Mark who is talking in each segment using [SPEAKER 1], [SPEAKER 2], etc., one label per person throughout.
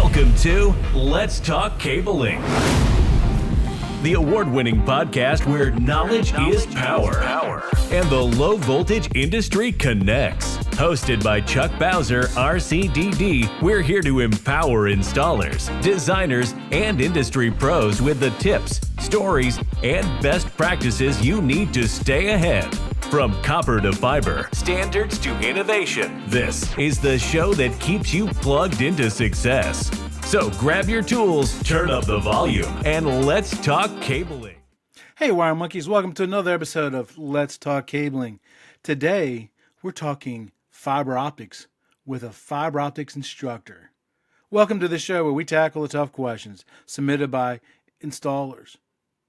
[SPEAKER 1] Welcome to Let's Talk Cabling, the award-winning podcast where knowledge is power and the low voltage industry connects. Hosted by Chuck Bowser, RCDD, we're here to empower installers, designers, and industry pros with the tips, stories, and best practices you need to stay ahead. From copper to fiber, standards to innovation, this is the show that keeps you plugged into success. So grab your tools, turn up the volume, and let's talk cabling.
[SPEAKER 2] Hey, Wire Monkeys, welcome to another episode of Let's Talk Cabling. Today, we're talking fiber optics with a fiber optics instructor. Welcome to the show where we tackle the tough questions submitted by installers,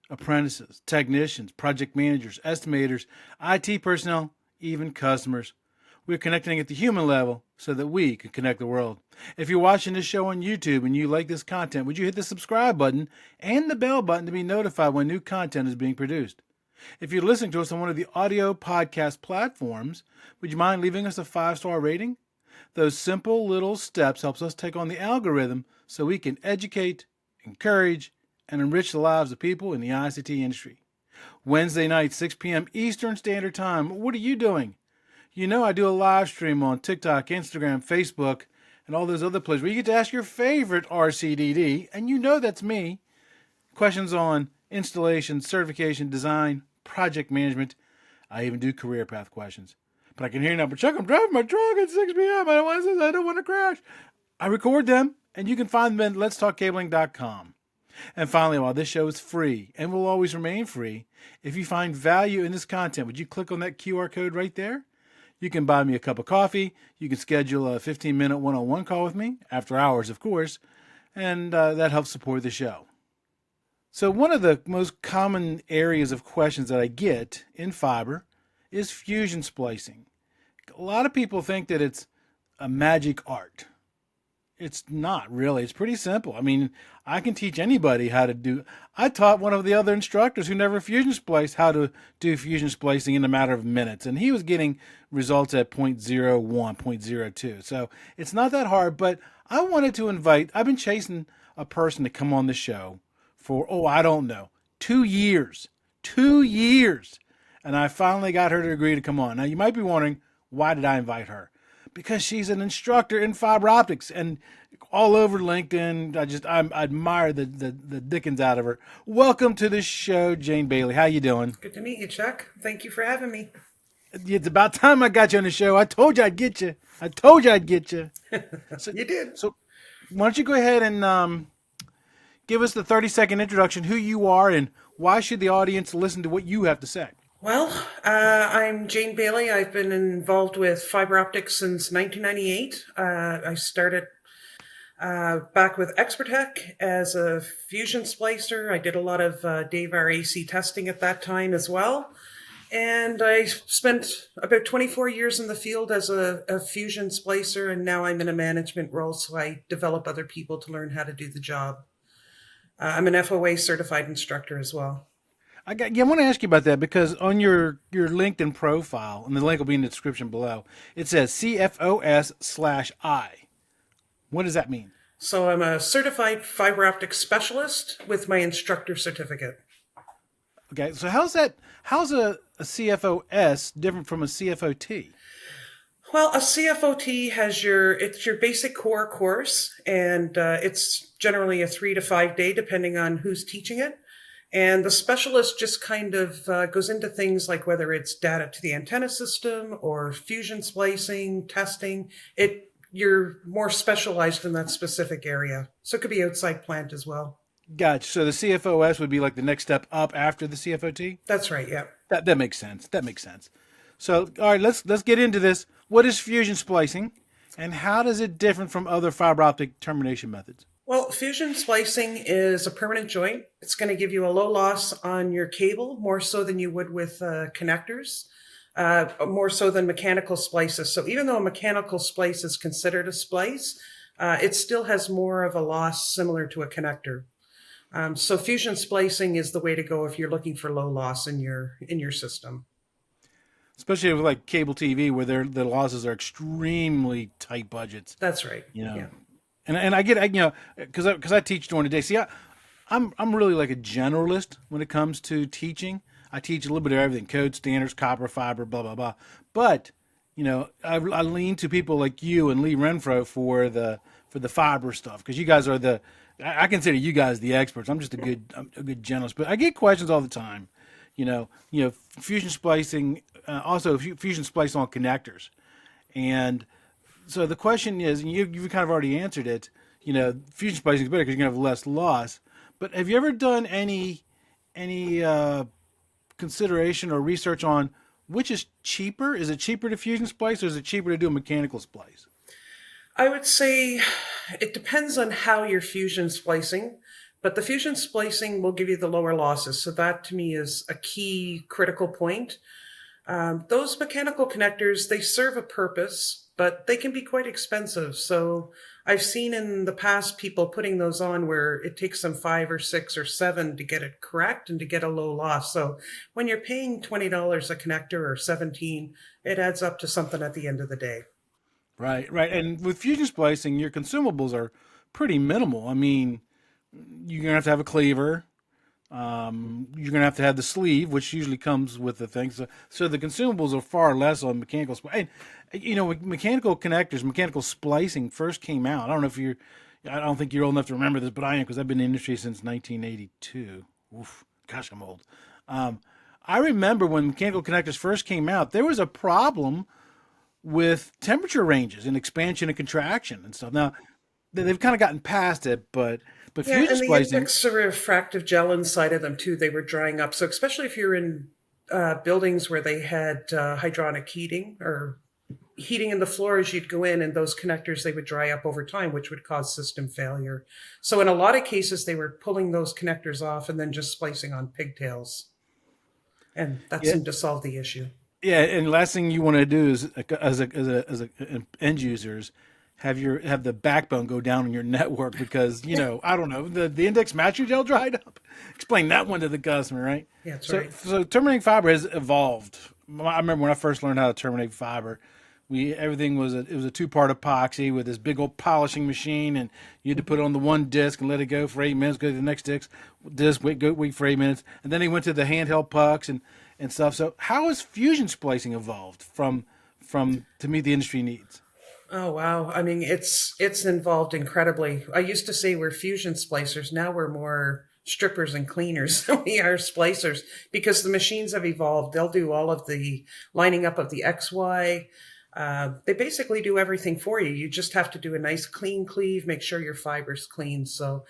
[SPEAKER 2] apprentices, technicians, project managers, estimators, IT personnel, even customers. We're connecting at the human level so that we can connect the world. If you're watching this show on YouTube and you like this content, would you hit the subscribe button and the bell button to be notified when new content is being produced? If you're listening to us on one of the audio podcast platforms, would you mind leaving us a 5-star rating? Those simple little steps helps us take on the algorithm so we can educate, encourage, and enrich the lives of people in the ICT industry. Wednesday night, 6 p.m. Eastern Standard Time. What are you doing? You know I do a live stream on TikTok, Instagram, Facebook, and all those other places where you get to ask your favorite RCDD, and you know that's me. Questions on installation, certification, design, project management. I even do career path questions. But I can hear now, but Chuck, I'm driving my truck at 6 p.m. I don't want to crash. I record them, and you can find them at letstalkcabling.com. And finally, while this show is free and will always remain free, if you find value in this content, would you click on that QR code right there? You can buy me a cup of coffee. You can schedule a 15-minute one-on-one call with me, after hours, of course, and that helps support the show. So one of the most common areas of questions that I get in fiber is fusion splicing. A lot of people think that it's a magic art. It's not really. It's pretty simple. I mean, I can teach anybody how to do. I taught one of the other instructors who never fusion spliced how to do fusion splicing in a matter of minutes, and he was getting results at 0.01, 0.02. So it's not that hard, but I wanted to invite, I've been chasing a person to come on the show for, 2 years. 2 years. And I finally got her to agree to come on. Now, you might be wondering, why did I invite her? Because she's an instructor in fiber optics and all over LinkedIn. I admire the dickens out of her. Welcome to the show, Jane Bailey. How you doing?
[SPEAKER 3] Good to meet you, Chuck. Thank you for having me.
[SPEAKER 2] It's about time I got you on the show. I told you I'd get you. So,
[SPEAKER 3] You did.
[SPEAKER 2] So why don't you go ahead and give us the 30-second introduction, who you are, and why should the audience listen to what you have to say?
[SPEAKER 3] Well, I'm Jane Bailey. I've been involved with fiber optics since 1998. I started back with Expertech as a fusion splicer. I did a lot of DAVAR AC testing at that time as well. And I spent about 24 years in the field as a fusion splicer, and now I'm in a management role, so I develop other people to learn how to do the job. I'm an FOA certified instructor as well.
[SPEAKER 2] I want to ask you about that because on your LinkedIn profile, and the link will be in the description below, it says CFOS/I. What does that mean?
[SPEAKER 3] So I'm a certified fiber optic specialist with my instructor certificate.
[SPEAKER 2] Okay, so how's a CFOS different from a CFOT?
[SPEAKER 3] Well, a CFOT has your basic core course, and it's generally a 3 to 5 day, depending on who's teaching it. And the specialist just kind of goes into things like whether it's data to the antenna system or fusion splicing, testing. You're more specialized in that specific area. So it could be outside plant as well.
[SPEAKER 2] Gotcha. So the CFOS would be like the next step up after the CFOT?
[SPEAKER 3] That's right, yeah.
[SPEAKER 2] That makes sense. So, all right, let's get into this. What is fusion splicing, and how does it differ from other fiber optic termination methods?
[SPEAKER 3] Well, fusion splicing is a permanent joint. It's going to give you a low loss on your cable, more so than you would with connectors, more so than mechanical splices. So even though a mechanical splice is considered a splice, it still has more of a loss similar to a connector. So fusion splicing is the way to go if you're looking for low loss in your system.
[SPEAKER 2] Especially with like cable TV, where the losses are extremely tight budgets.
[SPEAKER 3] That's right.
[SPEAKER 2] You know,
[SPEAKER 3] yeah.
[SPEAKER 2] And I get, because I teach during the day. See, I'm really like a generalist when it comes to teaching. I teach a little bit of everything: code, standards, copper, fiber, blah blah blah. But I lean to people like you and Lee Renfro for the fiber stuff, because you guys are I consider you guys the experts. I'm just a good generalist, but I get questions all the time. Fusion splicing, also fusion splicing on connectors, and so the question is, and you've kind of already answered it. Fusion splicing is better because you're gonna have less loss. But have you ever done any consideration or research on which is cheaper? Is it cheaper to fusion splice, or is it cheaper to do a mechanical splice?
[SPEAKER 3] I would say it depends on how you're fusion splicing, but the fusion splicing will give you the lower losses. So that to me is a key critical point. Those mechanical connectors, they serve a purpose, but they can be quite expensive. So I've seen in the past people putting those on where it takes them 5 or 6 or 7 to get it correct and to get a low loss. So when you're paying $20 a connector or 17, it adds up to something at the end of the day.
[SPEAKER 2] Right, right. And with fusion splicing, your consumables are pretty minimal. I mean, you're gonna have to have a cleaver. You're gonna have to have the sleeve, which usually comes with the thing. So the consumables are far less on mechanical splicing. Mechanical connectors, mechanical splicing first came out. I don't think you're old enough to remember this, but I am, because I've been in the industry since 1982. Oof, gosh, I'm old. I remember when mechanical connectors first came out, there was a problem with temperature ranges and expansion and contraction and stuff. Now they've kind of gotten past it, but
[SPEAKER 3] Yeah,
[SPEAKER 2] fusion
[SPEAKER 3] and the
[SPEAKER 2] splicing.
[SPEAKER 3] index refractive gel inside of them too, they were drying up. So especially if you're in buildings where they had hydronic heating or heating in the floors, you'd go in and those connectors, they would dry up over time, which would cause system failure. So in a lot of cases, they were pulling those connectors off and then just splicing on pigtails. And that seemed to solve the issue.
[SPEAKER 2] Yeah, and last thing you want to do is, as an end users, have the backbone go down on your network because I don't know, the index matcher gel dried up. Explain that one to the customer, right?
[SPEAKER 3] Yeah, that's
[SPEAKER 2] so,
[SPEAKER 3] right.
[SPEAKER 2] So terminating fiber has evolved. I remember when I first learned how to terminate fiber, everything was it was a 2-part epoxy with this big old polishing machine, and you had to put it on the one disc and let it go for 8 minutes. Go to the next disc, wait for 8 minutes, and then he went to the handheld pucks and stuff. So how has fusion splicing evolved from to meet the industry needs?
[SPEAKER 3] Oh, wow. I mean, it's involved incredibly. I used to say we're fusion splicers. Now we're more strippers and cleaners than we are splicers, because the machines have evolved. They'll do all of the lining up of the XY. They basically do everything for you. You just have to do a nice clean cleave, make sure your fiber's clean. So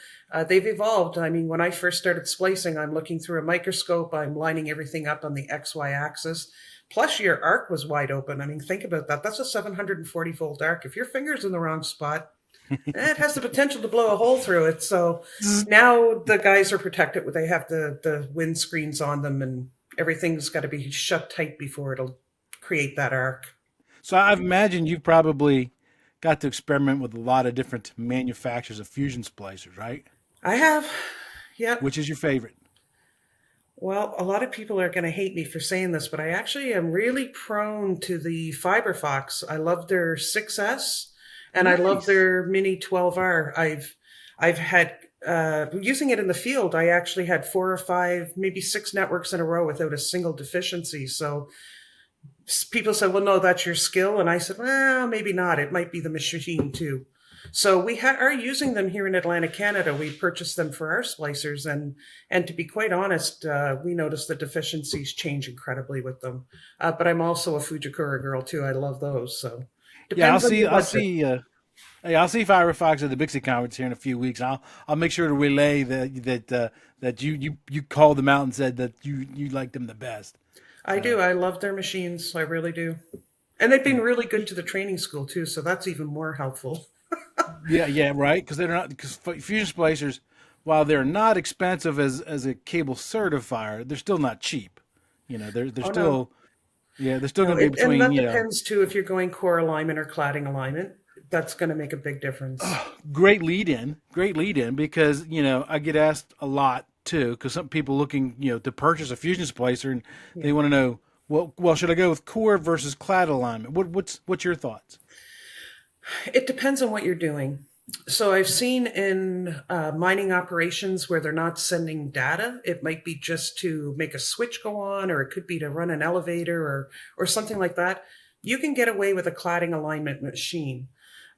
[SPEAKER 3] they've evolved. I mean, when I first started splicing, I'm looking through a microscope. I'm lining everything up on the XY axis. Plus, your arc was wide open. I mean, think about that. That's a 740 volt arc. If your finger's in the wrong spot, it has the potential to blow a hole through it. So now the guys are protected. They have the wind screens on them, and everything's got to be shut tight before it'll create that arc.
[SPEAKER 2] So I've imagined you've probably got to experiment with a lot of different manufacturers of fusion splicers, right?
[SPEAKER 3] I have. Yep.
[SPEAKER 2] Which is your favorite?
[SPEAKER 3] Well, a lot of people are going to hate me for saying this, but I actually am really prone to the FiberFox. I love their 6S and I love their Mini 12R. I've had, using it in the field, I actually had 4 or 5, maybe 6 networks in a row without a single deficiency. So people said, well, no, that's your skill. And I said, well, maybe not. It might be the machine too. So we are using them here in Atlantic, Canada. We purchased them for our splicers, and to be quite honest, we noticed the deficiencies change incredibly with them. But I'm also a Fujikura girl too. I love those. So
[SPEAKER 2] I'll see Firefox at the Bixie conference here in a few weeks. I'll make sure to relay that you called them out and said that you like them the best.
[SPEAKER 3] I do. I love their machines. I really do. And they've been really good to the training school too. So that's even more helpful.
[SPEAKER 2] Yeah, right. Because fusion splicers, while they're not expensive as a cable certifier, they're still not cheap. They're still going to be between.
[SPEAKER 3] And that depends too if you're going core alignment or cladding alignment. That's going to make a big difference.
[SPEAKER 2] Great lead in, because I get asked a lot too, because some people looking to purchase a fusion splicer and they want to know, well, should I go with core versus clad alignment? What's your thoughts?
[SPEAKER 3] It depends on what you're doing. So I've seen in mining operations where they're not sending data. It might be just to make a switch go on, or it could be to run an elevator or something like that. You can get away with a cladding alignment machine.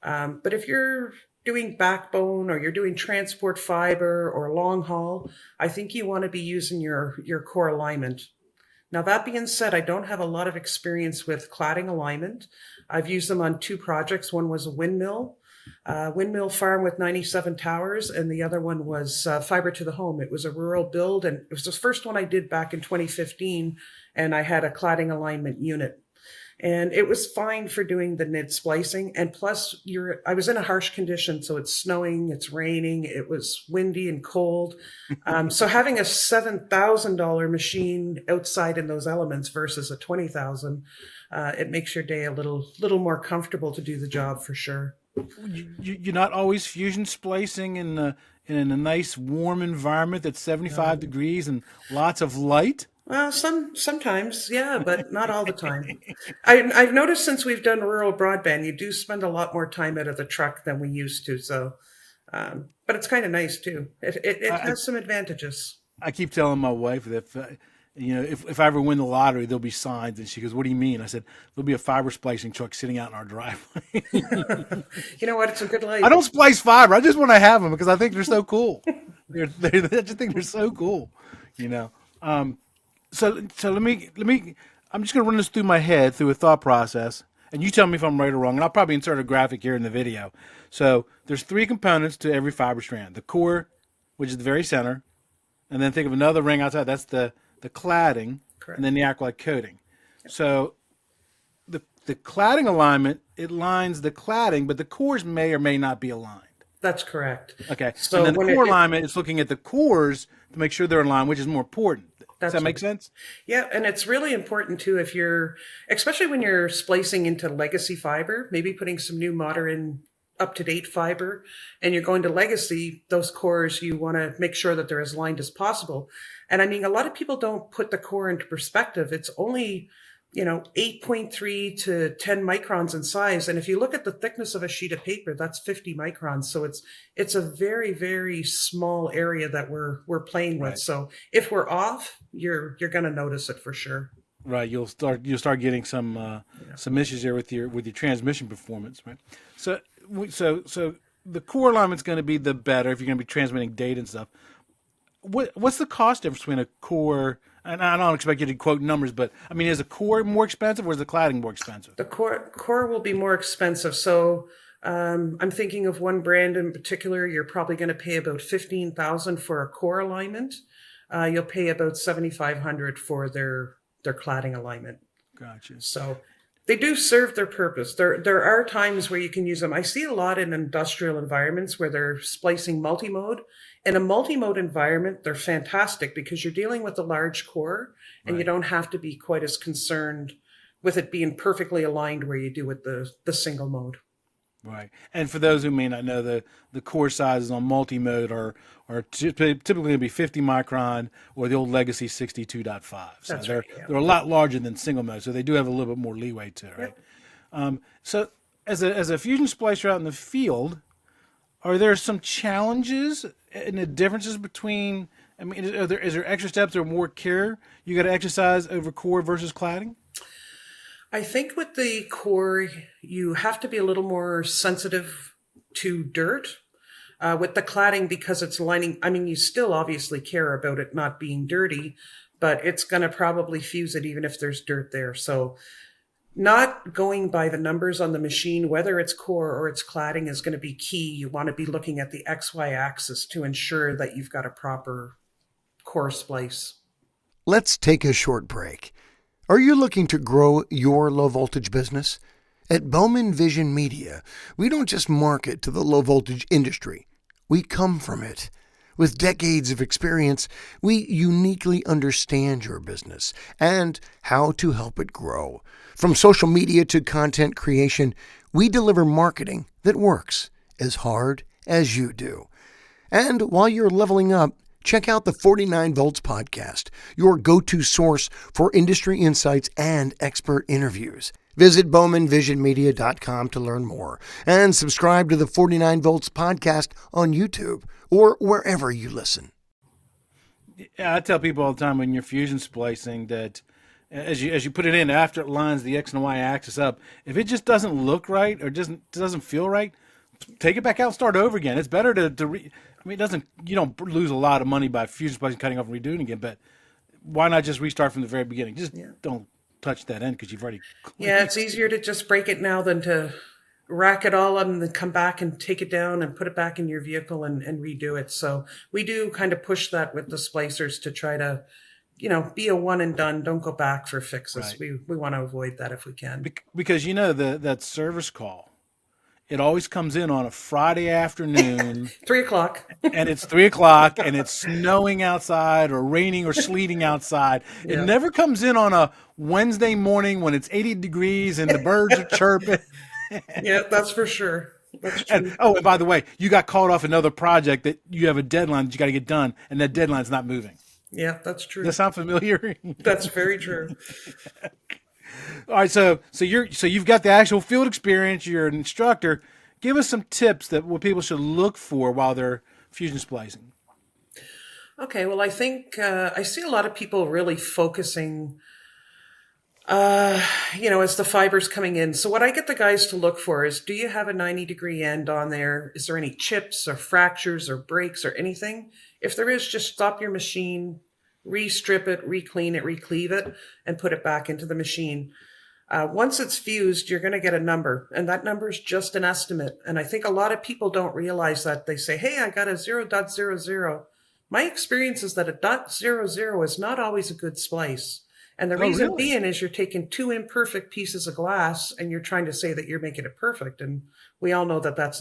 [SPEAKER 3] But if you're doing backbone or you're doing transport fiber or long haul, I think you want to be using your core alignment. Now, that being said, I don't have a lot of experience with cladding alignment. I've used them on 2 projects. One was a windmill farm with 97 towers, and the other one was fiber to the home. It was a rural build, and it was the first one I did back in 2015, and I had a cladding alignment unit. And it was fine for doing the NID splicing. And plus, I was in a harsh condition, so it's snowing, it's raining, it was windy and cold. So having a $7,000 machine outside in those elements versus a $20,000, it makes your day a little more comfortable to do the job for sure.
[SPEAKER 2] You're not always fusion splicing in a nice warm environment that's 75 degrees and lots of light.
[SPEAKER 3] Well, sometimes, yeah, but not all the time. I've noticed since we've done rural broadband, you do spend a lot more time out of the truck than we used to. So, but it's kind of nice too. It has some advantages.
[SPEAKER 2] I keep telling my wife that, if I ever win the lottery, there'll be signs. And she goes, "What do you mean?" I said, "There'll be a fiber splicing truck sitting out in our driveway."
[SPEAKER 3] You know what? It's a good life.
[SPEAKER 2] I don't splice fiber. I just want to have them because I think they're so cool. I just think they're so cool, So let me. I'm just going to run this through my head through a thought process, and you tell me if I'm right or wrong. And I'll probably insert a graphic here in the video. So there's 3 components to every fiber strand: the core, which is the very center, and then think of another ring outside. That's the cladding,
[SPEAKER 3] Correct.
[SPEAKER 2] and then the acrylite coating. Yep. So the cladding alignment, it lines the cladding, but the cores may or may not be aligned.
[SPEAKER 3] That's correct.
[SPEAKER 2] Okay.
[SPEAKER 3] So
[SPEAKER 2] and then the core alignment is looking at the cores to make sure they're in line, which is more important. Does that make sense?
[SPEAKER 3] Yeah, and it's really important too especially when you're splicing into legacy fiber, maybe putting some new modern up-to-date fiber, and you're going to legacy, those cores, you want to make sure that they're as lined as possible. And I mean, a lot of people don't put the core into perspective. It's only 8.3 to 10 microns in size. And if you look at the thickness of a sheet of paper, that's 50 microns. So it's a very, very small area that we're playing with. Right. So if we're off, you're going to notice it for sure.
[SPEAKER 2] Right. You'll start getting some issues there with your transmission performance. Right. So the core alignment's going to be the better if you're going to be transmitting data and stuff. What's the cost difference between a core? And I don't expect you to quote numbers, but I mean, is the core more expensive or is the cladding more expensive?
[SPEAKER 3] The core will be more expensive. So I'm thinking of one brand in particular. You're probably going to pay about $15,000 for a core alignment. You'll pay about $7,500 for their cladding alignment.
[SPEAKER 2] Gotcha.
[SPEAKER 3] So they do serve their purpose. There are times where you can use them. I see a lot in industrial environments where they're splicing multimode. In a multi-mode environment, they're fantastic because you're dealing with a large core and right. You don't have to be quite as concerned with it being perfectly aligned where you do with the single mode.
[SPEAKER 2] Right. And for those who may not know, the core sizes on multi-mode are typically going to be 50 micron or the old legacy 62.5. So
[SPEAKER 3] That's
[SPEAKER 2] they're,
[SPEAKER 3] right, yeah.
[SPEAKER 2] They're a lot larger than single mode, so they do have a little bit more leeway to it, right? Yep. So as a fusion splicer out in the field, are there some challenges and the differences between, I mean, is there extra steps or more care you got to exercise over core versus cladding?
[SPEAKER 3] I think with the core, you have to be a little more sensitive to dirt. With the cladding, because it's lining, I mean, you still obviously care about it not being dirty, but it's going to probably fuse it even if there's dirt there. So not going by the numbers on the machine, whether it's core or it's cladding, is going to be key. You want to be looking at the XY axis to ensure that you've got a proper core splice.
[SPEAKER 4] Let's take a short break. Are you looking to grow your low voltage business? At BowmanVision Media, we don't just market to the low voltage industry. We come from it. With decades of experience, we uniquely understand your business and how to help it grow. From social media to content creation, we deliver marketing that works as hard as you do. And while you're leveling up, check out the 49 Volts podcast, your go-to source for industry insights and expert interviews. Visit BowmanVisionMedia.com to learn more and subscribe to the 49 Volts podcast on YouTube or wherever you listen.
[SPEAKER 2] Yeah, I tell people all the time when you're fusion splicing that as you put it in, after it lines the X and Y axis up, if it just doesn't look right or doesn't feel right, take it back out and start over again. It's better you don't lose a lot of money by fusion splicing, cutting off and redoing again, but why not just restart from the very beginning? Just don't touch that end because you've already cleaned.
[SPEAKER 3] Yeah, it's easier to just break it now than to rack it all up and then come back and take it down and put it back in your vehicle and redo it. So we do kind of push that with the splicers to try to, be a one and done. Don't go back for fixes. Right. We want to avoid that if we can.
[SPEAKER 2] Because that service call, it always comes in on a Friday afternoon.
[SPEAKER 3] 3:00.
[SPEAKER 2] And it's 3:00 and it's snowing outside or raining or sleeting outside. It never comes in on a Wednesday morning when it's 80 degrees and the birds are chirping.
[SPEAKER 3] Yeah, that's for sure. That's true.
[SPEAKER 2] And by the way, you got called off another project that you have a deadline that you got to get done, and that deadline's not moving.
[SPEAKER 3] Yeah, that's true.
[SPEAKER 2] Does that sound familiar?
[SPEAKER 3] That's very true.
[SPEAKER 2] All right, so you've got the actual field experience. You're an instructor. Give us some tips that what people should look for while they're fusion splicing.
[SPEAKER 3] Okay, well, I think I see a lot of people really focusing as the fiber's coming in. So what I get the guys to look for is, do you have a 90-degree end on there? Is there any chips or fractures or breaks or anything? If there is, just stop your machine, re-strip it, re-clean it, re-cleave it, and put it back into the machine. Once it's fused, you're going to get a number, and that number is just an estimate. And I think a lot of people don't realize that. They say, hey, I got a 0.00. My experience is that a .00 is not always a good splice. And the reason being is you're taking two imperfect pieces of glass and you're trying to say that you're making it perfect. And we all know that that's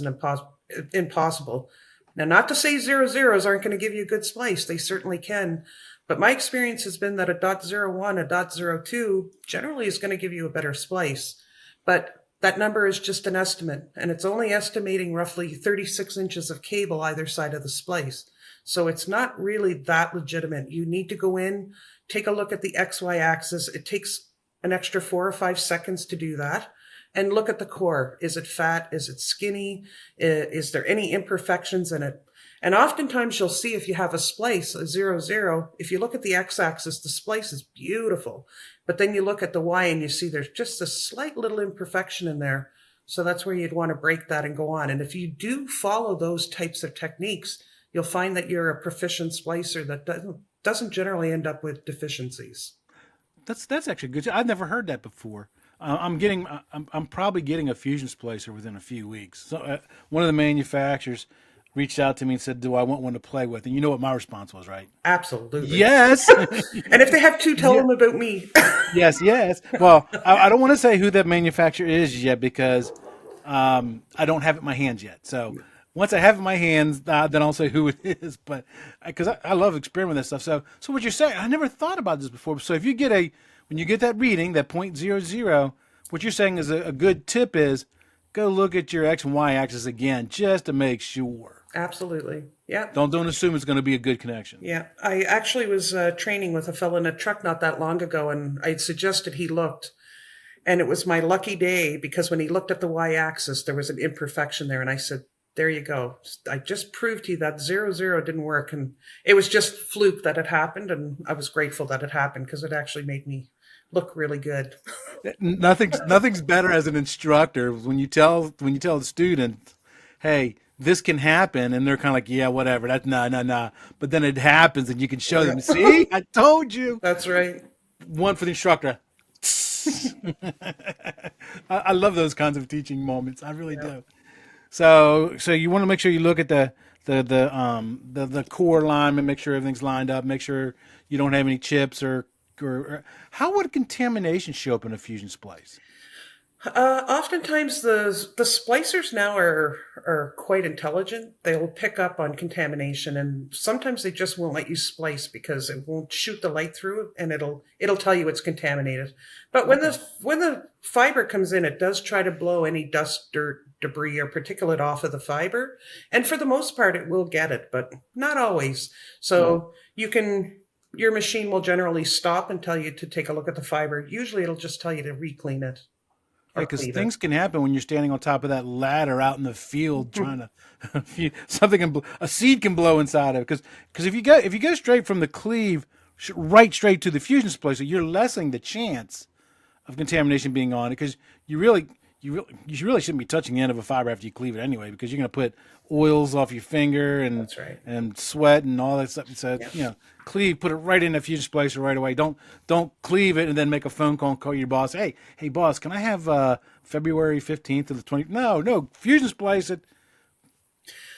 [SPEAKER 3] impossible. Now, not to say 00s aren't going to give you a good splice. They certainly can. But my experience has been that a .01, a .02 generally is going to give you a better splice. But that number is just an estimate. And it's only estimating roughly 36 inches of cable either side of the splice. So it's not really that legitimate. You need to go in, take a look at the XY axis. It takes an extra 4 or 5 seconds to do that. And look at the core. Is it fat? Is it skinny? Is there any imperfections in it? And oftentimes you'll see if you have a splice, a 00, if you look at the x-axis, the splice is beautiful. But then you look at the y and you see there's just a slight little imperfection in there. So that's where you'd want to break that and go on. And if you do follow those types of techniques, you'll find that you're a proficient splicer that doesn't generally end up with deficiencies.
[SPEAKER 2] That's actually good. I've never heard that before. I'm probably getting a fusion splicer within a few weeks. So one of the manufacturers reached out to me and said, "Do I want one to play with?" And you know what my response was, right?
[SPEAKER 3] Absolutely.
[SPEAKER 2] Yes.
[SPEAKER 3] And if they have to, tell them about me.
[SPEAKER 2] Yes. Well, I don't want to say who that manufacturer is yet because I don't have it in my hands yet. So once I have it in my hands, then I'll say who it is. But because I love experimenting with that stuff. So what you're saying, I never thought about this before. So if you get when you get that reading, that 0.00, what you're saying is a good tip is go look at your X and Y axis again just to make sure.
[SPEAKER 3] Absolutely. Yeah.
[SPEAKER 2] Don't assume it's going to be a good connection.
[SPEAKER 3] Yeah. I actually was training with a fellow in a truck not that long ago, and I suggested he looked. And it was my lucky day because when he looked at the Y-axis, there was an imperfection there. And I said, there you go. I just proved to you that 00 didn't work. And it was just fluke that it happened. And I was grateful that it happened because it actually made me look really good.
[SPEAKER 2] Nothing's better as an instructor when you tell the student, hey, this can happen, and they're kind of like, yeah, whatever. That's nah. But then it happens, and you can show them. See, I told you.
[SPEAKER 3] That's right. One
[SPEAKER 2] for the instructor. I love those kinds of teaching moments. I really do. So you want to make sure you look at the core alignment, make sure everything's lined up, make sure you don't have any chips or how would contamination show up in a fusion splice?
[SPEAKER 3] Oftentimes the splicers now are quite intelligent. They'll pick up on contamination, and sometimes they just won't let you splice because it won't shoot the light through it, and it'll tell you it's contaminated. But when the fiber comes in, it does try to blow any dust, dirt, debris, or particulate off of the fiber, and for the most part, it will get it, but not always. So your machine will generally stop and tell you to take a look at the fiber. Usually, it'll just tell you to re-clean it.
[SPEAKER 2] Yeah,
[SPEAKER 3] or
[SPEAKER 2] because
[SPEAKER 3] cleave it.
[SPEAKER 2] things can happen when you're standing on top of that ladder out in the field trying to something a seed can blow inside of it. Because if you go straight from the cleave right straight to the fusion splicer, you're lessening the chance of contamination being on it because you really shouldn't be touching the end of a fiber after you cleave it anyway because you're going to put oils off your finger
[SPEAKER 3] That's right.
[SPEAKER 2] and sweat and all that stuff. So
[SPEAKER 3] Yeah.
[SPEAKER 2] cleave, put it right in the fusion splicer right away. Don't cleave it and then make a phone call and call your boss. Hey boss, can I have February 15th to the 20th? No, fusion splice it,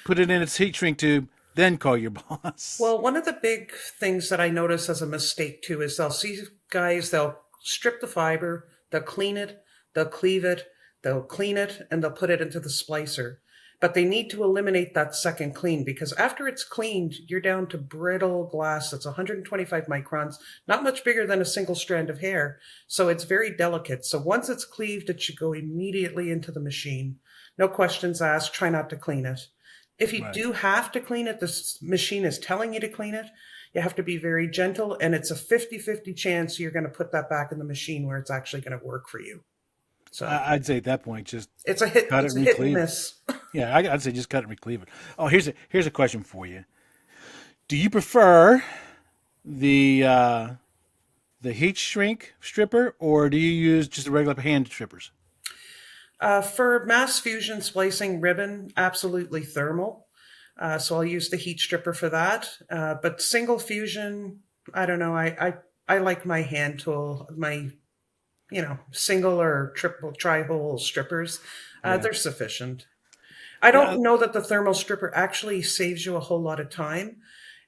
[SPEAKER 2] put it in its heat shrink tube, then call your boss.
[SPEAKER 3] Well, one of the big things that I notice as a mistake too is they'll see guys, they'll strip the fiber, they'll clean it, they'll cleave it, they'll clean it, and they'll put it into the splicer. But they need to eliminate that second clean because after it's cleaned, you're down to brittle glass that's 125 microns, not much bigger than a single strand of hair. So it's very delicate. So once it's cleaved, it should go immediately into the machine. No questions asked. Try not to clean it. If you do have to clean it, this machine is telling you to clean it. You have to be very gentle, and it's a 50-50 chance you're going to put that back in the machine where it's actually going to work for you. So
[SPEAKER 2] I'd say at that point, just
[SPEAKER 3] it's a hit.
[SPEAKER 2] cut
[SPEAKER 3] It's
[SPEAKER 2] it
[SPEAKER 3] a
[SPEAKER 2] and
[SPEAKER 3] hit and
[SPEAKER 2] recleave it.
[SPEAKER 3] miss.
[SPEAKER 2] Yeah, I'd say just cut it and recleave it. Oh, here's a question for you. Do you prefer the heat shrink stripper or do you use just the regular hand strippers?
[SPEAKER 3] For mass fusion splicing ribbon, absolutely thermal. So I'll use the heat stripper for that. But single fusion, I don't know. I like my hand tool, my single or triple tri-hole strippers. They're sufficient. I
[SPEAKER 2] Yeah,
[SPEAKER 3] don't know that the thermal stripper actually saves you a whole lot of time.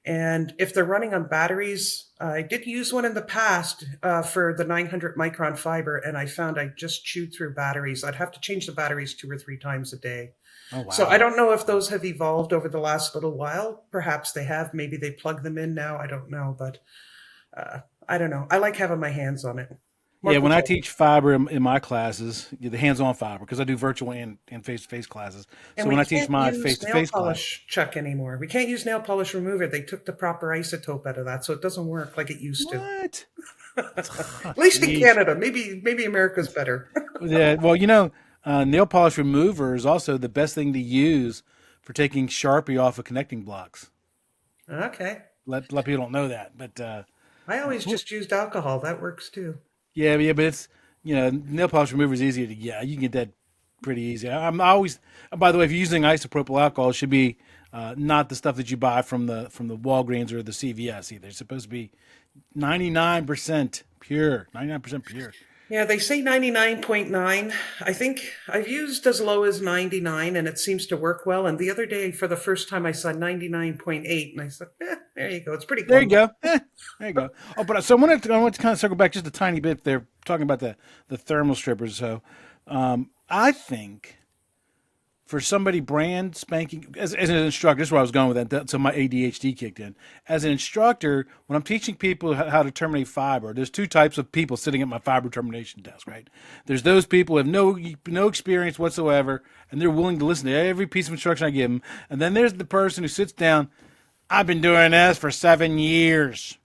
[SPEAKER 3] And if they're running on batteries, I did use one in the past for the 900 micron fiber, and I found I just chewed through batteries. I'd have to change the batteries 2 or 3 times a day.
[SPEAKER 2] oh
[SPEAKER 3] So I
[SPEAKER 2] wow.
[SPEAKER 3] don't know if those have evolved over the last little while. Perhaps they have. Maybe they plug them in now. I don't know. But I don't know. I like having my hands on it. More
[SPEAKER 2] Yeah, when I
[SPEAKER 3] control.
[SPEAKER 2] teach fiber in my classes, the hands-on fiber, because I do virtual and face-to-face classes.
[SPEAKER 3] And
[SPEAKER 2] So
[SPEAKER 3] we
[SPEAKER 2] when I teach
[SPEAKER 3] can't
[SPEAKER 2] my
[SPEAKER 3] use nail
[SPEAKER 2] face-to-face class,
[SPEAKER 3] polish check anymore. We can't use nail polish remover. They took the proper isotope out of that, so it doesn't work like it used to.
[SPEAKER 2] what?
[SPEAKER 3] At least in
[SPEAKER 2] Jeez.
[SPEAKER 3] Canada. Maybe America's better.
[SPEAKER 2] Yeah, well, nail polish remover is also the best thing to use for taking Sharpie off of connecting blocks.
[SPEAKER 3] Okay.
[SPEAKER 2] Let people don't know that, but
[SPEAKER 3] I always just used alcohol. That works too.
[SPEAKER 2] yeah, but it's nail polish remover is easier to get. You can get that pretty easy. I'm always, by the way, if you're using isopropyl alcohol, it should be not the stuff that you buy from the Walgreens or the CVS either. It's supposed to be 99% pure, 99% pure.
[SPEAKER 3] Yeah, they say 99.9. I think I've used as low as 99 and it seems to work well. And the other day, for the first time, I saw 99.8 and I said, there you go. It's pretty
[SPEAKER 2] There you
[SPEAKER 3] close.
[SPEAKER 2] go. There you go. Oh, but so I want to kind of circle back just a tiny bit. They're talking about the thermal strippers. So I think for somebody brand spanking as an instructor, this is where I was going with that. So my ADHD kicked in. As an instructor, when I'm teaching people how to terminate fiber, there's 2 types of people sitting at my fiber termination desk, right? There's those people who have no experience whatsoever, and they're willing to listen to every piece of instruction I give them. And then there's the person who sits down. I've been doing this for 7 years.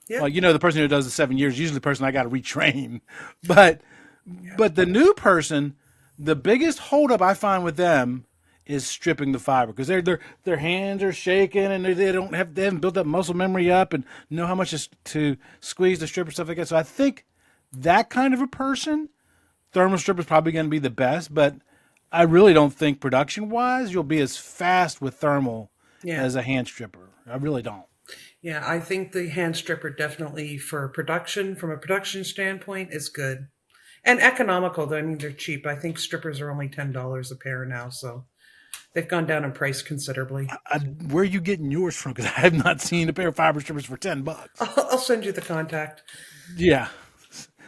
[SPEAKER 3] Yeah.
[SPEAKER 2] Well, the person who does the 7 years, usually the person I got to retrain. But the new person, the biggest holdup I find with them is stripping the fiber because their hands are shaking and they haven't built that muscle memory up and know how much to squeeze the strip and stuff like that. So I think that kind of a person, thermal stripper is probably going to be the best. But I really don't think production wise you'll be as fast with thermal
[SPEAKER 3] Yeah.
[SPEAKER 2] as a hand stripper. I really don't.
[SPEAKER 3] Yeah, I think the hand stripper definitely for production, from a production standpoint, is good. And economical, though. I mean, they're cheap. I think strippers are only $10 a pair now, so they've gone down in price considerably.
[SPEAKER 2] Where are you getting yours from? Because I have not seen a pair of fiber strippers for $10.
[SPEAKER 3] I'll send you the contact.
[SPEAKER 2] Yeah,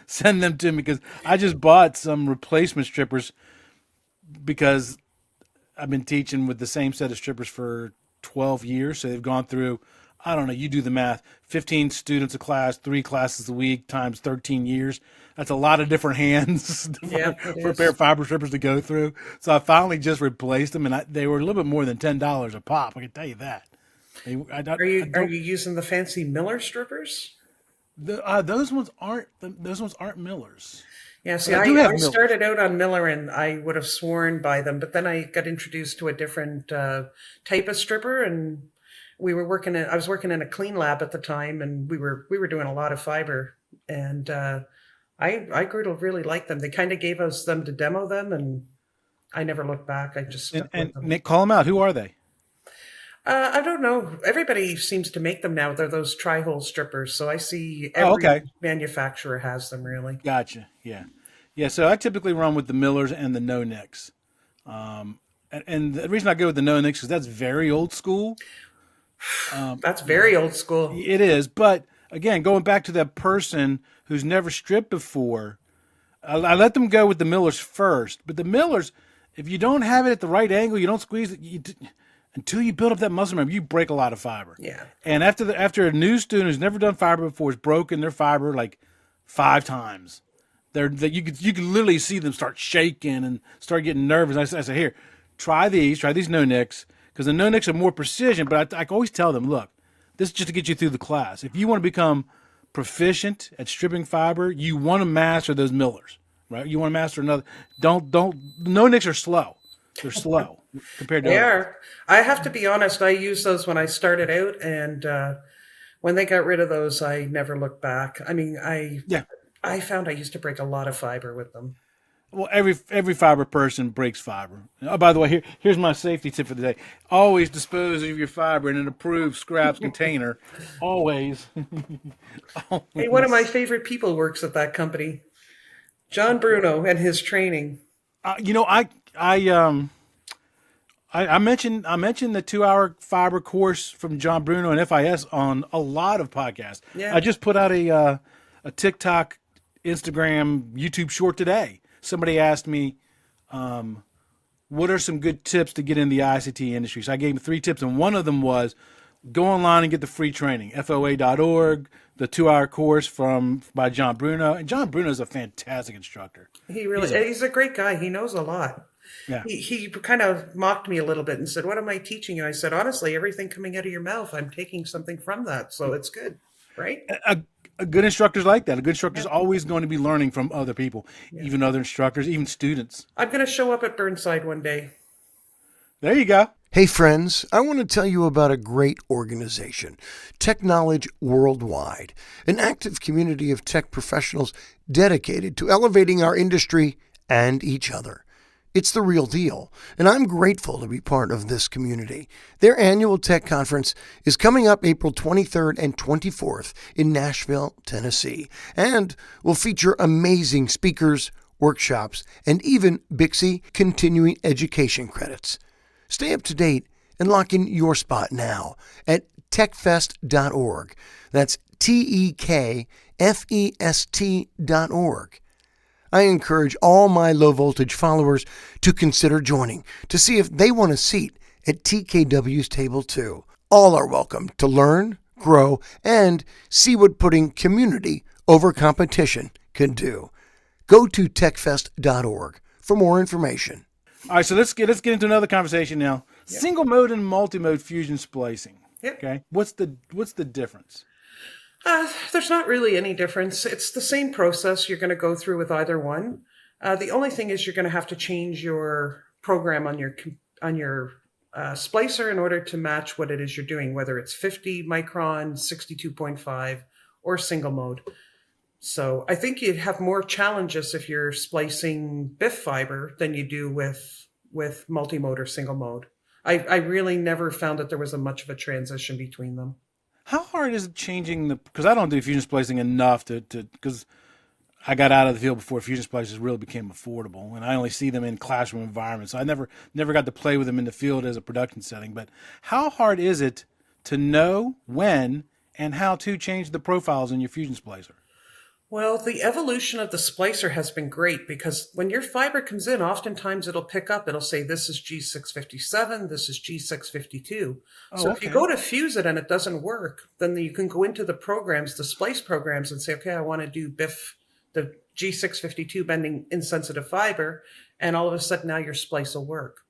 [SPEAKER 2] send them to me because I just bought some replacement strippers because I've been teaching with the same set of strippers for 12 years. So they've gone through, I don't know, you do the math, 15 students a class, 3 classes a week times 13 years. That's a lot of different hands
[SPEAKER 3] Yeah,
[SPEAKER 2] for
[SPEAKER 3] it
[SPEAKER 2] a
[SPEAKER 3] is.
[SPEAKER 2] pair of fiber strippers to go through. So I finally just replaced them, and they were a little bit more than $10 a pop. I can tell you that. I
[SPEAKER 3] Are you
[SPEAKER 2] don't.
[SPEAKER 3] using the fancy Miller strippers?
[SPEAKER 2] Those ones aren't Millers.
[SPEAKER 3] Yeah, see,
[SPEAKER 2] But I do have
[SPEAKER 3] I
[SPEAKER 2] millers.
[SPEAKER 3] started out on Miller and I would have sworn by them, but then I got introduced to a different type of stripper, and I was working in a clean lab at the time, and we were doing a lot of fiber, and I grew to really like them. They kind of gave us them to demo them, and I never looked back. I just stuck with
[SPEAKER 2] And
[SPEAKER 3] them.
[SPEAKER 2] Nick, call them out. Who are they?
[SPEAKER 3] I don't know. Everybody seems to make them now. They're those tri-hole strippers. So I see
[SPEAKER 2] Oh,
[SPEAKER 3] every
[SPEAKER 2] okay.
[SPEAKER 3] manufacturer has them really.
[SPEAKER 2] Gotcha. Yeah. Yeah. So I typically run with the millers and the no nicks. And the reason I go with the no nicks is that's very old school.
[SPEAKER 3] That's very old school.
[SPEAKER 2] It is. But again, going back to that person who's never stripped before, I let them go with the millers first. But the millers, if you don't have it at the right angle, you don't squeeze it, until you build up that muscle memory, you break a lot of fiber.
[SPEAKER 3] Yeah.
[SPEAKER 2] And after a new student who's never done fiber before has broken their fiber like 5 times, you could literally see them start shaking and start getting nervous. I said, here, try these no nicks, because the no nicks are more precision. But I always tell them, look, this is just to get you through the class. If you want to become proficient at stripping fiber, you want to master those millers, right? You want to master another. No nicks are slow. They're slow compared to
[SPEAKER 3] They
[SPEAKER 2] others.
[SPEAKER 3] are. I have to be honest, I used those when I started out, and when they got rid of those, I never looked back. I mean,
[SPEAKER 2] Yeah.
[SPEAKER 3] I found I used to break a lot of fiber with them.
[SPEAKER 2] Well, every fiber person breaks fiber. Oh, by the way, here's my safety tip for the day. Always dispose of your fiber in an approved scraps container. Always.
[SPEAKER 3] Hey, one of my favorite people works at that company, John Bruno, and his training.
[SPEAKER 2] I mentioned the 2-hour fiber course from John Bruno and FIS on a lot of podcasts.
[SPEAKER 3] Yeah.
[SPEAKER 2] I just put out a TikTok, Instagram, YouTube short today. Somebody asked me, what are some good tips to get in the ICT industry? So I gave them 3 tips, and one of them was go online and get the free training, FOA.org, the 2-hour course by John Bruno. And John Bruno is a fantastic instructor.
[SPEAKER 3] He's a great guy. He knows a lot.
[SPEAKER 2] Yeah.
[SPEAKER 3] He kind of mocked me a little bit and said, "What am I teaching you?" I said, "Honestly, everything coming out of your mouth, I'm taking something from that, so it's good, right?"
[SPEAKER 2] A good instructor's like that. A good instructor's always going to be learning from other people, even other instructors, even students.
[SPEAKER 3] I'm going to show up at Burnside one day.
[SPEAKER 2] There you go.
[SPEAKER 4] Hey friends, I want to tell you about a great organization, Tech Knowledge Worldwide, an active community of tech professionals dedicated to elevating our industry and each other. It's the real deal, and I'm grateful to be part of this community. Their annual tech conference is coming up April 23rd and 24th in Nashville, Tennessee, and will feature amazing speakers, workshops, and even Bixby continuing education credits. Stay up to date and lock in your spot now at TekFest.org. That's TekFest.org. I encourage all my low voltage followers to consider joining to see if they want a seat at TKW's table too. All are welcome to learn, grow, and see what putting community over competition can do. Go to TekFest.org for more information.
[SPEAKER 2] All right, so let's get into another conversation now. Yep. Single mode and multi-mode fusion splicing.
[SPEAKER 3] Yep.
[SPEAKER 2] Okay. What's the difference?
[SPEAKER 3] There's not really any difference. It's the same process you're going to go through with either one. The only thing is you're going to have to change your program on your splicer in order to match what it is you're doing, whether it's 50 micron, 62.5, or single mode. So I think you'd have more challenges if you're splicing BIF fiber than you do with multi-mode or single mode. I really never found that there was much of a transition between them.
[SPEAKER 2] How hard is it changing because I don't do fusion splicing enough because I got out of the field before fusion splicers really became affordable, and I only see them in classroom environments. So I never got to play with them in the field as a production setting. But how hard is it to know when and how to change the profiles in your fusion splicer?
[SPEAKER 3] Well, the evolution of the splicer has been great because when your fiber comes in, oftentimes it'll say this is G657, this is G652. So if you go to fuse it and it doesn't work, then you can go into the programs, the splice programs, and say, okay, I want to do BIF, the G652 bending insensitive fiber, and all of a sudden now your splice will work.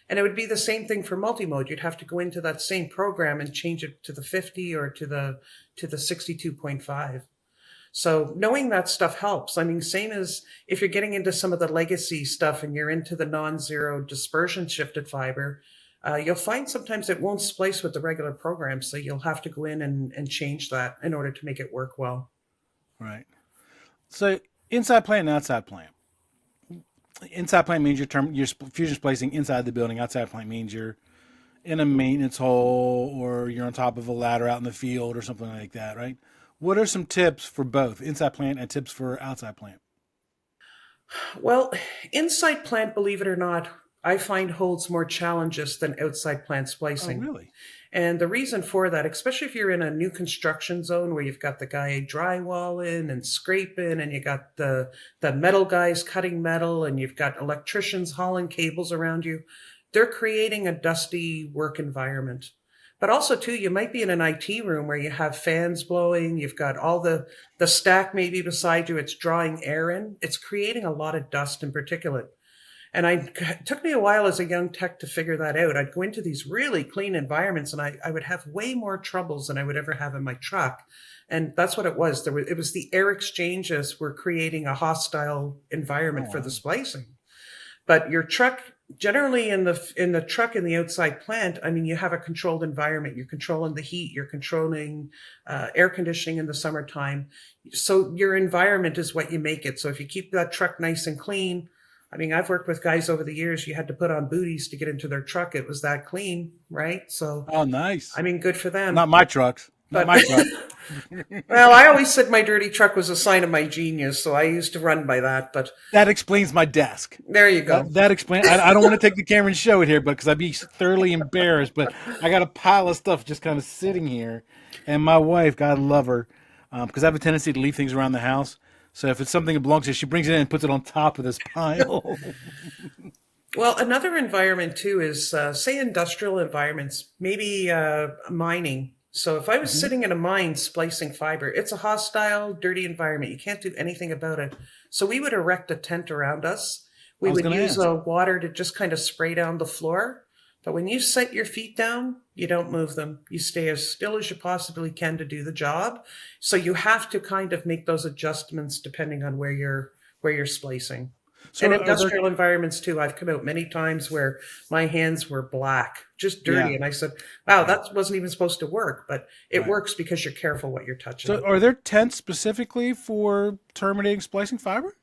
[SPEAKER 3] And it would be the same thing for multimode. You'd have to go into that same program and change it to the 50 or to the 62.5. So knowing that stuff helps. I mean, same as if you're getting into some of the legacy stuff and you're into the non-zero dispersion shifted fiber, you'll find sometimes it won't splice with the regular program. So you'll have to go in and change that in order to make it work well.
[SPEAKER 2] Right. So inside plant and outside plant. Inside plant means you're fusion splicing inside the building. Outside plant means you're in a maintenance hole or you're on top of a ladder out in the field or something like that, right? What are some tips for both inside plant and tips for outside plant?
[SPEAKER 3] Well, inside plant, believe it or not, I find holds more challenges than outside plant
[SPEAKER 2] Oh,
[SPEAKER 3] splicing.
[SPEAKER 2] really?
[SPEAKER 3] And the reason for that, especially if you're in a new construction zone where you've got the guy drywalling and scraping, and you got the metal guys cutting metal, and you've got electricians hauling cables around you, they're creating a dusty work environment. But also too, you might be in an IT room where you have fans blowing, you've got all the stack maybe beside you, it's drawing air in, it's creating a lot of dust and particulate. And it took me a while as a young tech to figure that out. I'd go into these really clean environments and I would have way more troubles than I would ever have in my truck. And that's what it was. It was the air exchanges were creating a hostile environment for the splicing. But your truck, generally in the truck in the outside plant, I mean, you have a controlled environment. You're controlling the heat. You're controlling air conditioning in the summertime. So your environment is what you make it. So if you keep that truck nice and clean, I mean, I've worked with guys over the years. You had to put on booties to get into their truck. It was that clean, right? So,
[SPEAKER 2] Oh, nice.
[SPEAKER 3] I mean, good for them.
[SPEAKER 2] Not my trucks. Not
[SPEAKER 3] But
[SPEAKER 2] my truck.
[SPEAKER 3] well, I always said my dirty truck was a sign of my genius, so I used to run by that. But
[SPEAKER 2] That explains my desk.
[SPEAKER 3] there you go.
[SPEAKER 2] That explains. I don't want to take the camera and show it here, but because I'd be thoroughly embarrassed. But I got a pile of stuff just kind of sitting here, and my wife, God love her, because I have a tendency to leave things around the house. So if it's something that belongs to her, she brings it in and puts it on top of this pile.
[SPEAKER 3] Well, another environment too is, say, industrial environments, maybe mining. So if I was sitting in a mine splicing fiber, it's a hostile, dirty environment. You can't do anything about it. So we would erect a tent around us. We
[SPEAKER 2] I was
[SPEAKER 3] would
[SPEAKER 2] gonna
[SPEAKER 3] use
[SPEAKER 2] ask.
[SPEAKER 3] water to just kind of spray down the floor. But when you set your feet down, you don't move them. You stay as still as you possibly can to do the job. So you have to kind of make those adjustments depending on where you're splicing.
[SPEAKER 2] So
[SPEAKER 3] And
[SPEAKER 2] are there,
[SPEAKER 3] industrial environments too. I've come out many times where my hands were black, just dirty.
[SPEAKER 2] yeah,
[SPEAKER 3] And I said, wow,
[SPEAKER 2] right,
[SPEAKER 3] that wasn't even supposed to work, but it
[SPEAKER 2] right.
[SPEAKER 3] works because you're careful what you're
[SPEAKER 2] So
[SPEAKER 3] touching.
[SPEAKER 2] are there tents specifically for terminating splicing fiber?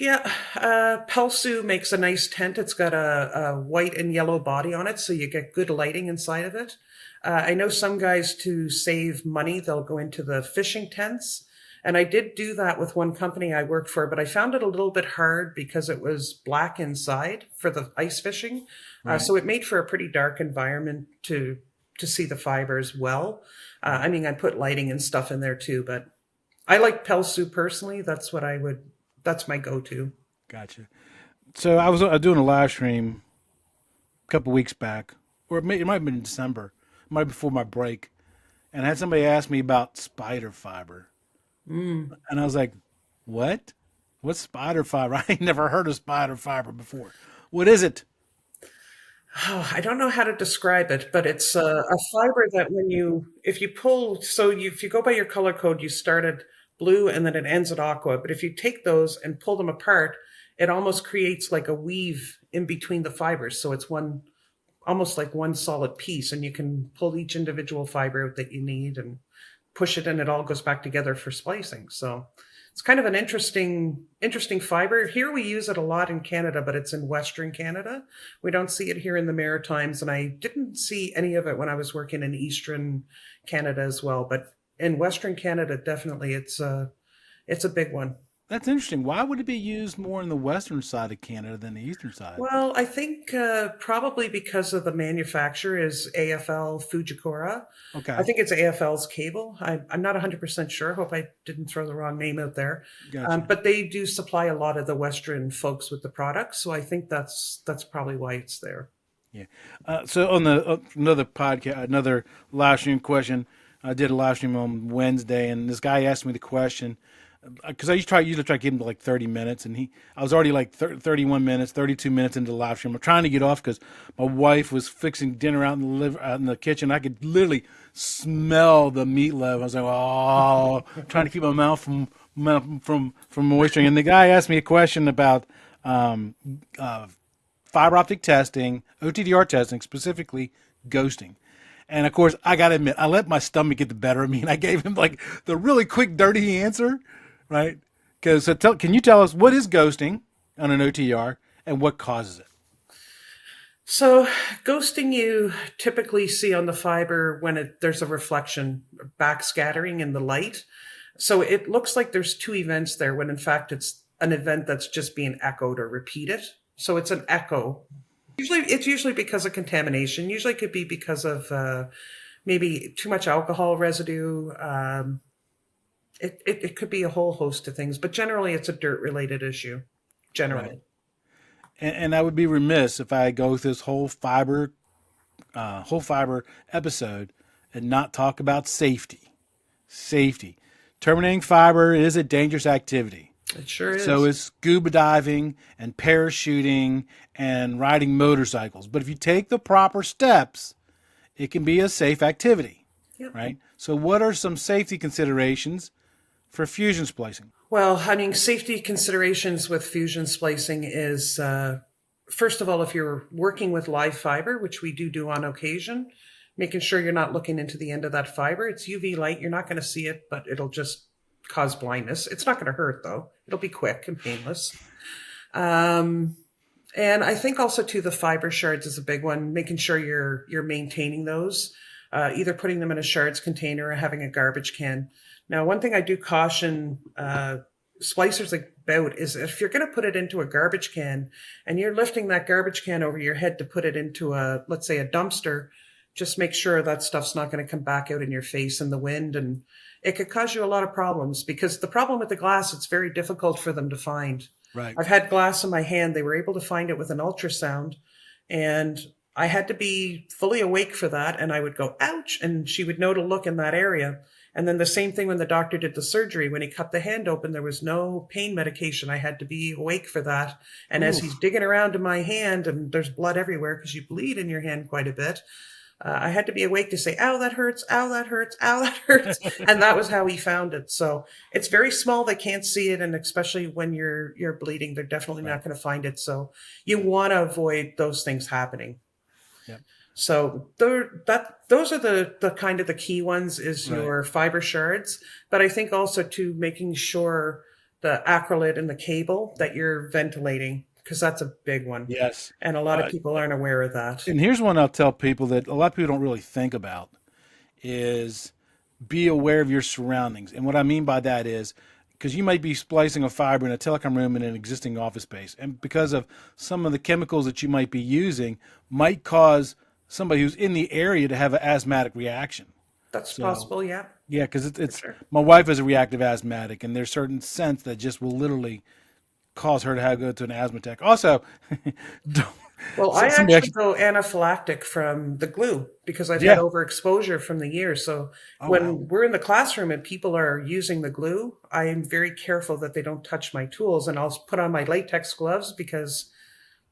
[SPEAKER 3] Yeah, Pelsu makes a nice tent. It's got a white and yellow body on it, so you get good lighting inside of it. I know some guys, to save money, they'll go into the fishing tents. And I did do that with one company I worked for, but I found it a little bit hard because it was black inside for the ice fishing.
[SPEAKER 2] Right.
[SPEAKER 3] So it made for a pretty dark environment to see the fibers well. I mean, I put lighting and stuff in there too, but I like Pelsu personally. That's my go-to.
[SPEAKER 2] Gotcha. So I was doing a live stream a couple weeks back, or it might have been in December, it might have been before my break, and I had somebody ask me about spider fiber. And I was like, what? What's spider fiber? I ain't never heard of spider fiber before. What is it?
[SPEAKER 3] Oh, I don't know how to describe it, but it's a fiber that if you pull, if you go by your color code, you start at blue and then it ends at aqua. But if you take those and pull them apart, it almost creates like a weave in between the fibers. So it's almost like one solid piece, and you can pull each individual fiber out that you need and push it, and it all goes back together for splicing. So it's kind of an interesting fiber. Here we use it a lot in Canada, but it's in Western Canada. We don't see it here in the Maritimes, and I didn't see any of it when I was working in Eastern Canada as well. But in Western Canada, definitely it's a big one.
[SPEAKER 2] That's interesting. Why would it be used more in the western side of Canada than the eastern side?
[SPEAKER 3] Well, I think probably because of the manufacturer is AFL Fujikura.
[SPEAKER 2] Okay,
[SPEAKER 3] I think it's AFL's cable. I'm not 100% sure. Hope I didn't throw the wrong name out there.
[SPEAKER 2] gotcha.
[SPEAKER 3] But they do supply a lot of the Western folks with the products. So I think that's probably why it's there.
[SPEAKER 2] Yeah. So on the another podcast, another live stream question, I did a live stream on Wednesday, and this guy asked me the question because I usually try to give him like 30 minutes, and I was already like 31 minutes, 32 minutes into the live stream. I'm trying to get off because my wife was fixing dinner out in the kitchen. I could literally smell the meatloaf. I was like, oh, trying to keep my mouth from from moisturing. And the guy asked me a question about fiber optic testing, OTDR testing, specifically ghosting. And of course, I got to admit, I let my stomach get the better of me, and I gave him like the really quick, dirty answer, right? Because can you tell us what is ghosting on an OTDR and what causes it?
[SPEAKER 3] So ghosting you typically see on the fiber when there's a reflection, backscattering in the light. So it looks like there's two events there when in fact it's an event that's just being echoed or repeated. So it's an echo. It's usually because of contamination. Usually it could be because of maybe too much alcohol residue. It could be a whole host of things, but generally it's a dirt related issue. Generally.
[SPEAKER 2] Right. And I would be remiss if I go through this whole fiber episode and not talk about safety. Safety. Terminating fiber is a dangerous activity.
[SPEAKER 3] It sure is.
[SPEAKER 2] So is scuba diving and parachuting and riding motorcycles. But if you take the proper steps, it can be a safe activity,
[SPEAKER 3] Yep.
[SPEAKER 2] right? So what are some safety considerations for fusion splicing?
[SPEAKER 3] Well, I mean, safety considerations with fusion splicing is, first of all, if you're working with live fiber, which we do on occasion, making sure you're not looking into the end of that fiber. It's UV light. You're not going to see it, but it'll just cause blindness. It's not going to hurt, though. It'll be quick and painless. And I think also, too, the fiber shards is a big one, making sure you're maintaining those, either putting them in a shards container or having a garbage can. Now, one thing I do caution splicers about is if you're going to put it into a garbage can and you're lifting that garbage can over your head to put it into let's say a dumpster, just make sure that stuff's not going to come back out in your face in the wind. And it could cause you a lot of problems because the problem with the glass, it's very difficult for them to find.
[SPEAKER 2] Right.
[SPEAKER 3] I've had glass in my hand. They were able to find it with an ultrasound, and I had to be fully awake for that. And I would go, ouch. And she would know to look in that area. And then the same thing when the doctor did the surgery, when he cut the hand open, there was no pain medication. I had to be awake for that. And as he's digging around in my hand and there's blood everywhere because you bleed in your hand quite a bit, I had to be awake to say, ow, that hurts, ow, that hurts, ow, that hurts. And that was how he found it. So it's very small. They can't see it. And especially when you're bleeding, they're definitely not going to find it. So you want to avoid those things happening.
[SPEAKER 2] Yep.
[SPEAKER 3] So those are the kind of the key ones is your fiber shards. But I think also too, making sure the acrylate and the cable that you're ventilating, because that's a big one.
[SPEAKER 2] Yes.
[SPEAKER 3] And a lot of people aren't aware of that.
[SPEAKER 2] And here's one I'll tell people that a lot of people don't really think about is be aware of your surroundings. And what I mean by that is, because you might be splicing a fiber in a telecom room in an existing office space. And because of some of the chemicals that you might be using might cause somebody who's in the area to have an asthmatic reaction.
[SPEAKER 3] That's possible, yeah.
[SPEAKER 2] Yeah, because it's my wife is a reactive asthmatic, and there's certain scents that just will literally cause her to go to an asthma attack. Also,
[SPEAKER 3] I actually go anaphylactic from the glue because I've had overexposure from the years. So when we're in the classroom and people are using the glue, I am very careful that they don't touch my tools, and I'll put on my latex gloves because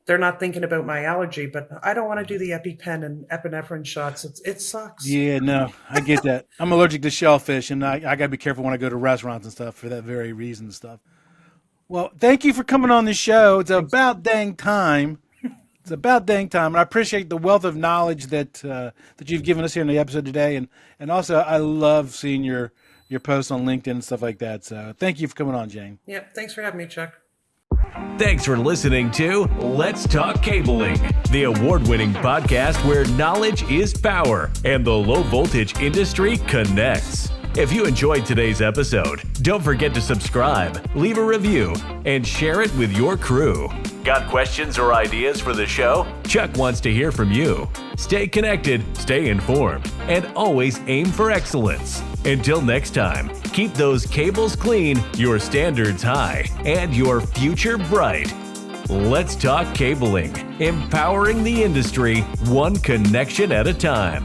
[SPEAKER 3] they're not thinking about my allergy, but I don't want to do the EpiPen and epinephrine shots. It sucks.
[SPEAKER 2] Yeah, no, I get that. I'm allergic to shellfish, and I got to be careful when I go to restaurants and stuff for that very reason and stuff. Well, thank you for coming on the show. It's about dang time. It's about dang time. And I appreciate the wealth of knowledge that you've given us here in the episode today. And also, I love seeing your posts on LinkedIn and stuff like that. So thank you for coming on, Jane.
[SPEAKER 3] Yeah, thanks for having me, Chuck.
[SPEAKER 1] Thanks for listening to Let's Talk Cabling, the award-winning podcast where knowledge is power and the low-voltage industry connects. If you enjoyed today's episode, don't forget to subscribe, leave a review, and share it with your crew. Got questions or ideas for the show? Chuck wants to hear from you. Stay connected, stay informed, and always aim for excellence. Until next time, keep those cables clean, your standards high, and your future bright. Let's talk cabling, empowering the industry one connection at a time.